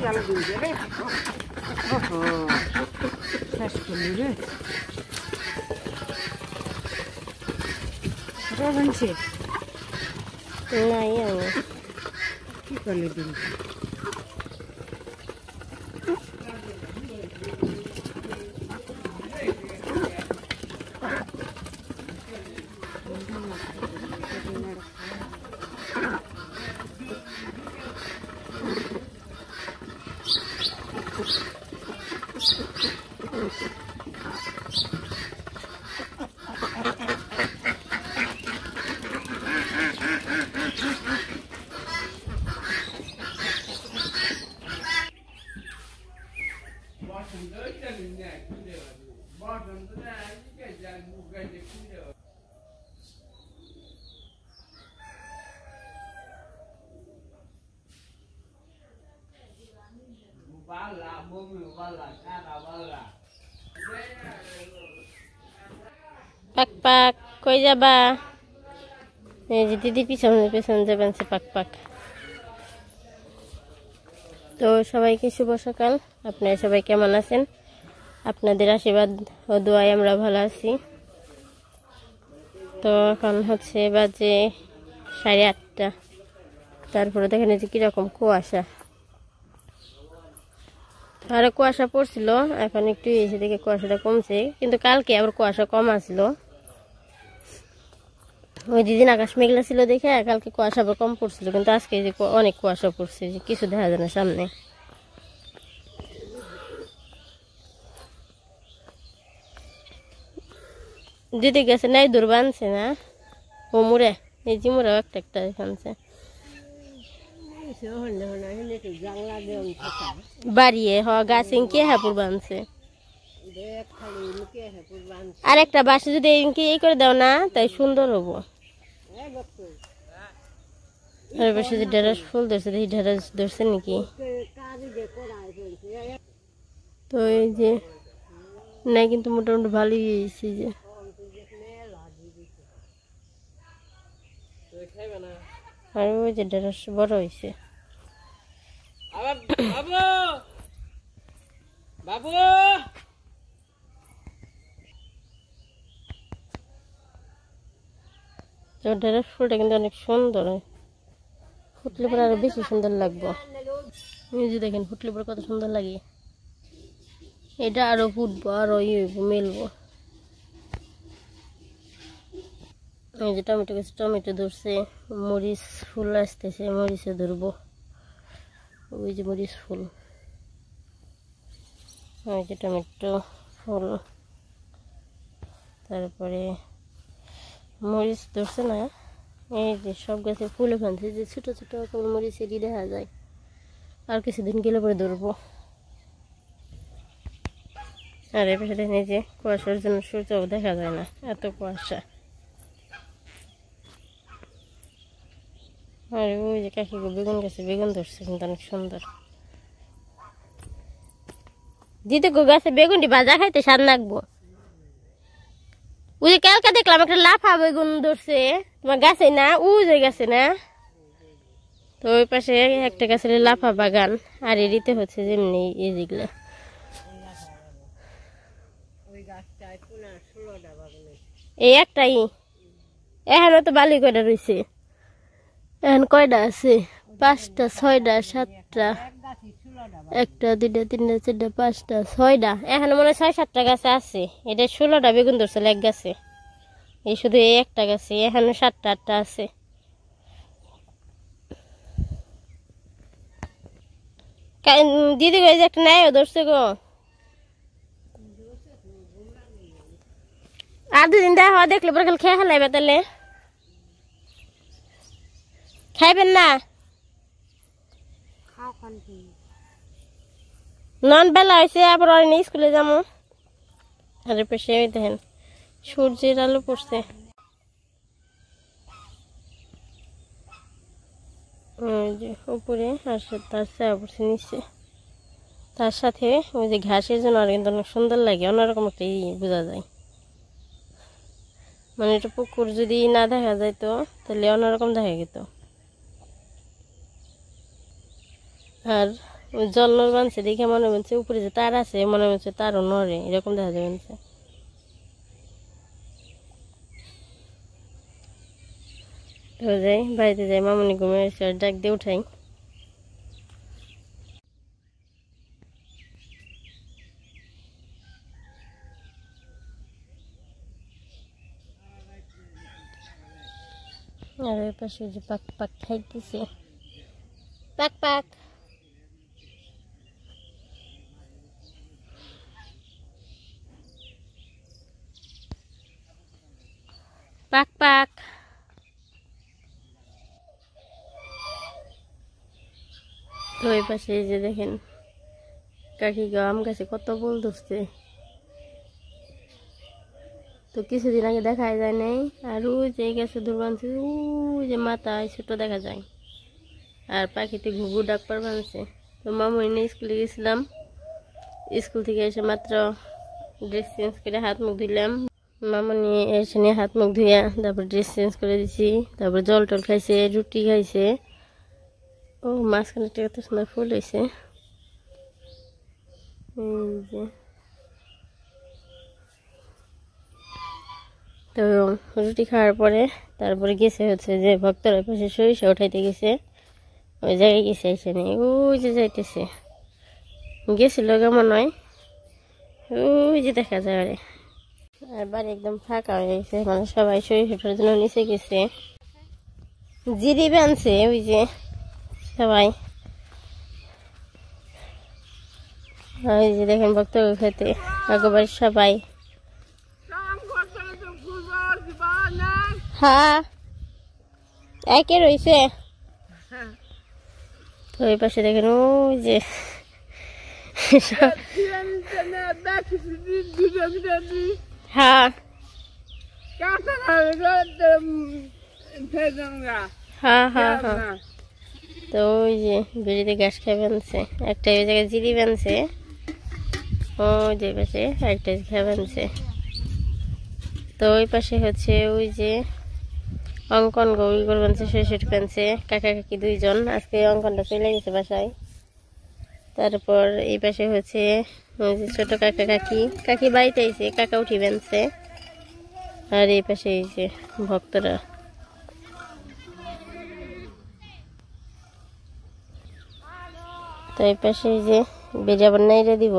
কি করলে দিন পাক পাক কই যাবা? এই যে দিদি পিছনে পিছনে যাবেন সে পাক পাক। তো সবাইকে শুভ সকাল। আপনারা সবাই কেমন আছেন? আপনাদের আশীর্বাদ ও দোয়ায় আমরা ভালো আছি। তো এখন হচ্ছে বাজে 8:30। তারপরে দেখেন যে কিরকম কুয়াশা, আরো কুয়াশা পড়ছিল, এখন একটু এসে দেখে কুয়াশাটা কমছে, কিন্তু কালকে আবার কুয়াশা কম আসছিল। ওই যেদিন আকাশ মেঘলা ছিল দেখে কালকে কুয়াশা আবার কম পড়ছিল, কিন্তু আজকে যে অনেক কুয়াশা পড়ছে, যে কিছু দেখা যায় না সামনে। দিদি গেছে নাই দূর বানছে না ও মুড়ে, এই যে মুড়াও একটা একটা এখানছে বাড়িয়ে হ গাছে কে হাপুর বানছে। আর একটা বাসে যদি এই করে দাও না তাই সুন্দর হবো। আর বাসে যে ঢেঁড়স ফুল ধরছে, দেখি ঢেঁড়স ধরছে নাকি। তো এই যে নাই, কিন্তু মোটামুটি ভালোই হয়েছে। যে আর ওই যে ঢেঁড়স বড় হয়েছে। ঢেঁড়স ফুলটা কিন্তু অনেক সুন্দর, ফুটলে পরে আরো বেশি সুন্দর লাগবে। এই যে দেখেন ফুটলে পরে কত সুন্দর লাগে। এটা আরো ফুটবো, আরো মেলবো। এই যে টমেটো গাছে টমেটো ধরছে, মরিচ ফুল আসতেছে, মরিচে ধরবো। ওই যে মরিচ ফুল, ওই যে টমেটো ফুল, তারপরে মরিচ ধরছে না। এই যে সব গাছে ফুলে ফানছে, যে ছোট ছোট মরিচ এটি দেখা যায়। আর কিছুদিন গেলে পরে ধরবো। আর এর পাশে দেখেন যে কুয়াশার জন্য সূর্যও দেখা যায় না, এত কুয়াশা। আর ওই যে কাকি বেগুন গাছে বেগুন ধরছে, কিন্তু অনেক সুন্দর। দিদি গো গাছে বেগুনটি ভাজা খাইতে স্বাদ লাগবো। ওই যে কালকে দেখলাম একটা লাফা বেগুন ধরছে তোমার গাছে না, যে গাছে না। তো ওই পাশে একটা গাছের লাফা বাগান, আর এদিকে হচ্ছে যেমনি এই যেগুলা। এই একটাই এখনো তো বালি কয়টা রয়েছে, এখন কয়টা আছে? 5টা 6টা 7টা, 1টা 2টা 3টা 4টা 5টা 6টা, এখন মনে হয় 6-7টা গাছে আছে। এটা 16টা বেগুন ধরছিল এক গাছে, এই শুধু এই একটা গাছে এখনো 7টা 8টা আছে। দিদি গো একটা নাই ধরছে গো, আর 2 দিন দেখা দেখলে পরে খেয়ে ফেলাইবে, তাহলে খাইবেন না? নন বেলা হয়েছে, আবার স্কুলে যাবো। আর পেশে দেখেন সূর্যের আলো পড়ছে। উপরে আর তার ছায়া পড়ছে নিচে, তার সাথে ওই যে ঘাসের জন্য আর কিন্তু অনেক সুন্দর লাগে, অন্যরকম একটা বোঝা যায়। মানে এটা পুকুর যদি না দেখা যায় তো তাহলে অন্যরকম দেখা যেত। আর ওই জল্লর বানছে দেখে মনে হচ্ছে উপরে যে তার আছে মনে হচ্ছে তারও নড়ে এরকম দেখা যাবে। তো যাই বাড়িতে যাই, মামনি ঘুমিয়ে এসে ডাক দিয়ে উঠাই। আর ওই পাশে যে পাক পাক খাইতেছে, পাক পাক পাক পাক। তো ওই পাশে যে দেখেন কাকি আম গাছে কত ফুল ধরছে। তো কিছুদিন আগে দেখা যায় নাই। আর ওই যে গাছে দূর বানছে, ওই যে মাথায় ছোট দেখা যায়। আর পাখিতে ঘুঘু ডাক পার বানছে। তো মামুনি নিয়ে স্কুলে গেছিলাম, স্কুল থেকে এসে মাত্র ড্রেস চেঞ্জ করে হাত মুখ ধুইলাম। মামুনি এসে নিয়ে হাত মুখ ধুইয়া তারপর ড্রেস চেঞ্জ করে দিছি। তারপর জল টল খাইছে, রুটি খাইছে। ও মাঝখানে কত সুন্দর ফুল হয়েছে। তো রুটি খাওয়ার পরে তারপরে গেছে হচ্ছে যে ভক্তরা পাশে সরিষা উঠাইতে গেছে, ওই জায়গায় গেছে। এসে নিয়ে ওই যে যাইতেছে, গেছিল কেমন নয়, ওই যে দেখা যায়। আর বাড়ি একদম ফাঁকা হয়ে গেছে, মানে সবাই সরিষাটার জন্য নিচে গেছে। জিরি বানছে ওই যে সবাই, ওই যে দেখেন ভক্ত খেতে একবার সবাই। হ্যাঁ একে রয়েছে। তো ওই পাশে দেখেন ওই যে হ্যাঁ হ্যাঁ হ্যাঁ হ্যাঁ। তো ওই যে বেড়িতে ঘাস খেয়ে বানছে, একটা ওই জায়গায় জিরি বানছে, ওই যে পাশে একটা খেয়ে বানছে। তো ওই পাশে হচ্ছে ওই যে অঙ্কন গৌরী বানছে, শেষ বানছে কাকা কাকি দুইজন। আজকে অঙ্কনটা চলে গেছে বাসায়। তারপর এই পাশে হচ্ছে ওই যে ছোট কাকা কাকি, কাকি বাড়িতে আইছে, কাকা উঠি বানছে। আর এই পাশে এই যে ভক্তরা। তো এই পাশে এই যে বেজা বান্নাইরা দিব।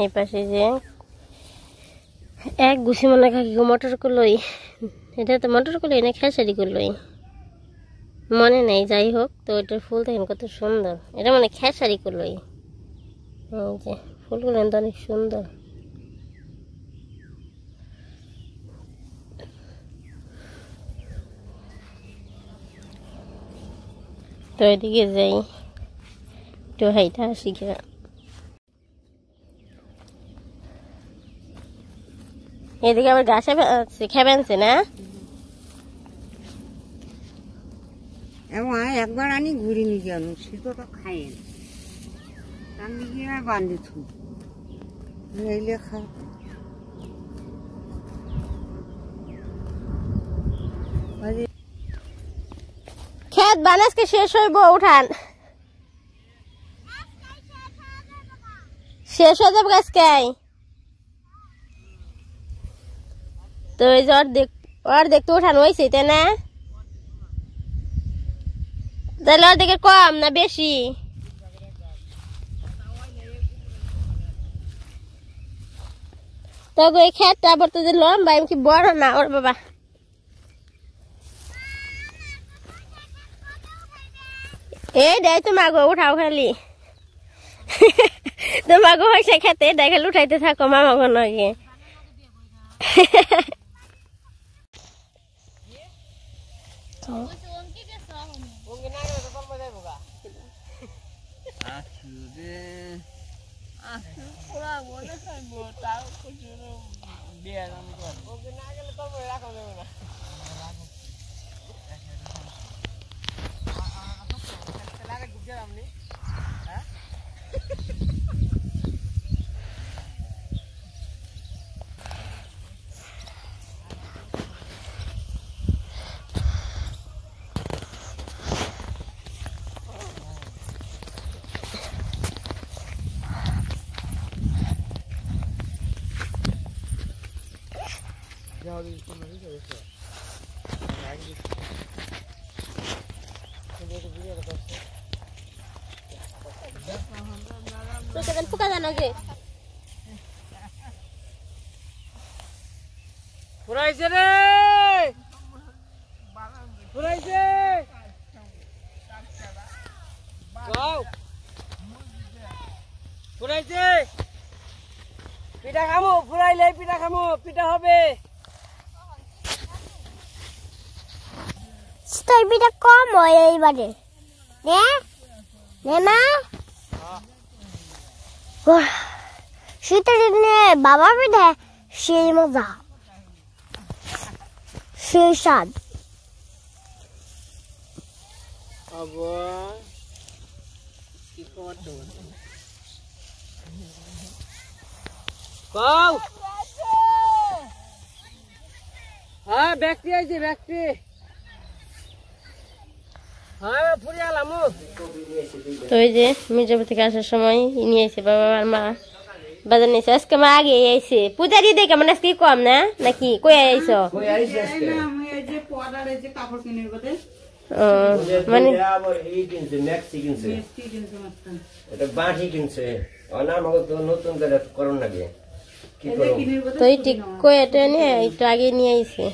এই পাশে যে এক গুছি মনে কাকি মটর কলই, এটা তো মটর কলই না খেসারি কলই মনে নেই, যাই হোক। তো এটার ফুল দেখেন কত সুন্দর, এটা মানে খেসারি কলই। যে ফুলগুলো তো অনেক সুন্দর। তো এদিকে যাই একটু হাইটা আসি গিয়া। এদিকে আবার ঘাসে খেয়ে বানছে না, একবার আনি ঘুরে নিয়ে গেল, সে তো খাই আমি গিয়ে বান্ধি থু খা। খেত বানাসকে শেষ হইব, উঠান শেষ হয়ে যাবে গাছকে। তো এই যে অর্ধেক তো উঠানো হয়েছে তাই না, তাহলে অর্ধেকের কম না বেশি? তো এই খেতটা আবার তো যে লম্বা কি বড় না ওর বাবা। এই দেয় তোমাকে উঠাও খালি, তোমাকে হয়েছে খেতে দেখাল উঠাইতে থাকো মামা কোনো গিয়ে। ফুকা জানো গে ফুরাইছে রে ফুরাইছে গাও ফুরাইছে পিঠা খামো ফুরাইলে পিঠা খামো পিঠা হবে স্ট্রবেরিটা কম হয় এইবারে নে নে না শীতের দিনে বাবা পিঠা সেই মজা সেই স্বাদ আবার কি খবর তো কাউ হ্যাঁ ব্যক্তি আছে ব্যক্তি হ্যাঁ ফুরি আলাম তো এই যে মির্জাপুর থেকে আসার সময় নিয়ে এসে বাবা আর মা বাজার নিয়েছে আজকে মা আগে আইছে পূজারি দেখে মানে আজকে কম না নাকি কই আইছো মানে তো এই ঠিক কই এটা নিয়ে একটু আগে নিয়ে আইছে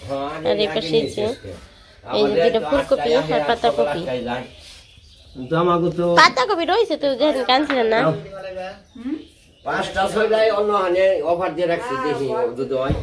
আর এই পাশে এই যে যেটা ফুলকপি আর পাতাকপি পাতাকপি রয়েছে তো যেদিন কানছিলেন না 5টা 6টায় অন্য হানে অফার দিয়ে রাখছি দেখি যদি হয়